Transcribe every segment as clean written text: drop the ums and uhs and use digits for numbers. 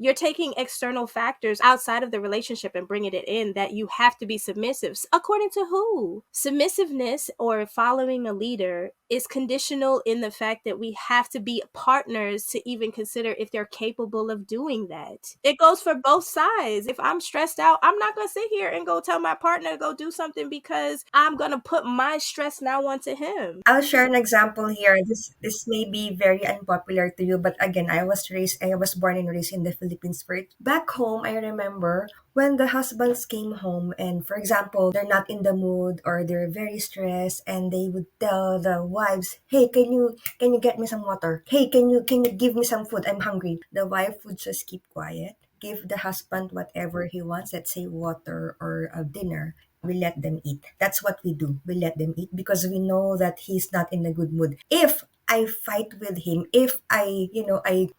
You're taking external factors outside of the relationship and bringing it in that you have to be submissive. According to who? Submissiveness or following a leader is conditional in the fact that we have to be partners to even consider if they're capable of doing that. It goes for both sides. If I'm stressed out, I'm not going to sit here and go tell my partner to go do something because I'm going to put my stress now onto him. I'll share an example here. This may be very unpopular to you, but again, I was born and raised in the Philippines. First, back home, I remember when the husbands came home and, for example, they're not in the mood or they're very stressed, and they would tell the wives, "Hey, can you get me some water? Hey, can you give me some food? I'm hungry." The wife would just keep quiet, give the husband whatever he wants, let's say water or a dinner. We let them eat. That's what we do. We let them eat because we know that he's not in a good mood. If I fight with him, if I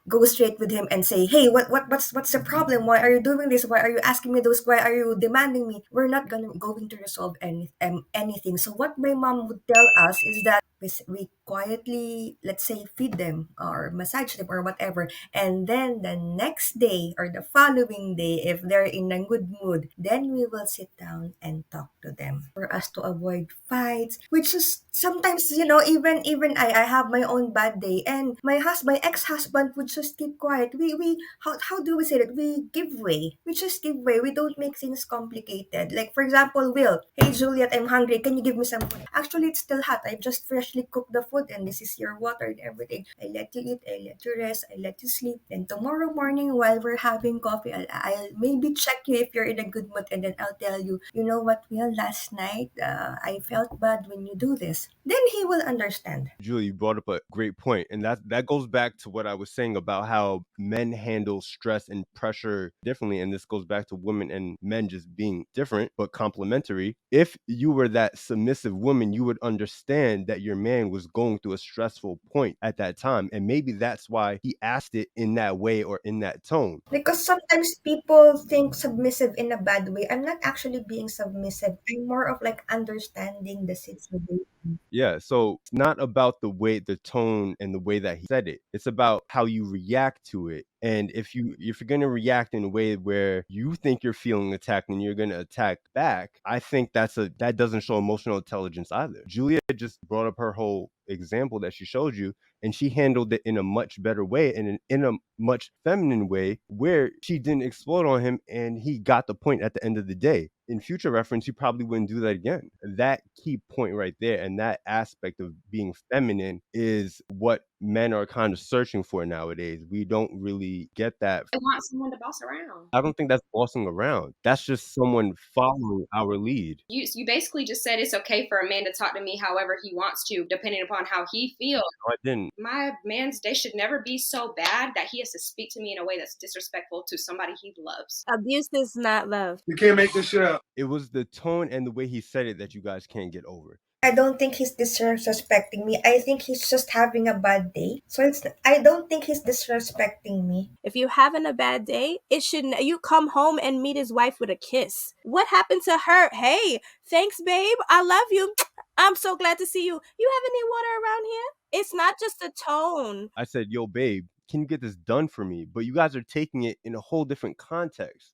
go straight with him and say, "Hey, what's the problem? Why are you doing this? Why are you asking me those? Why are you demanding me?" We're not going to resolve anything. So what my mom would tell us is that we quietly, let's say, feed them or massage them or whatever, and then the next day or the following day, if they're in a good mood, then we will sit down and talk to them for us to avoid fights, which is sometimes, even I have my own bad day, and my ex-husband would just keep quiet. We how do we say that? We give way. We just give way. We don't make things complicated. Like, for example, Will, "Hey Juliet, I'm hungry. Can you give me some food?" Actually, it's still hot. I've just freshly cooked the food, and this is your water and everything. I let you eat, I let you rest, I let you sleep. And tomorrow morning, while we're having coffee, I'll maybe check you if you're in a good mood, and then I'll tell you, "You know what, Will, last night, I felt bad when you do this." Then he will understand. Julie, you brought up a great point, and that goes back to what I was saying about how men handle stress and pressure differently, and this goes back to women and men just being different but complementary. If you were that submissive woman, you would understand that your man was going through a stressful point at that time, and maybe that's why he asked it in that way or in that tone. Because sometimes people think submissive in a bad way. I'm not actually being submissive. I'm more of like understanding the situation. Yeah, so it's not about the way, the tone, and the way that he said it. It's about how you react to it. And if you're gonna react in a way where you think you're feeling attacked and you're gonna attack back, I think that doesn't show emotional intelligence either. Julia just brought up her whole example that she showed you, and she handled it in a much better way and in a much feminine way where she didn't explode on him and he got the point at the end of the day. In future reference, you probably wouldn't do that again. That key point right there and that aspect of being feminine is what men are kind of searching for nowadays. We don't really get that. I want someone to boss around. I don't think that's bossing around. That's just someone following our lead. You basically just said it's okay for a man to talk to me however he wants to, depending upon how he feels. No, I didn't. My man's day should never be so bad that he has to speak to me in a way that's disrespectful to somebody he loves. Abuse is not love. You can't make this shit up. It was the tone and the way he said it that you guys can't get over. I don't think he's disrespecting me. I think he's just having a bad day. I don't think he's disrespecting me. If you're having a bad day, it shouldn't. You come home and meet his wife with a kiss. What happened to her? Hey, thanks, babe. I love you. I'm so glad to see you. You have any water around here? It's not just a tone. I said, "Yo, babe, can you get this done for me?" But you guys are taking it in a whole different context.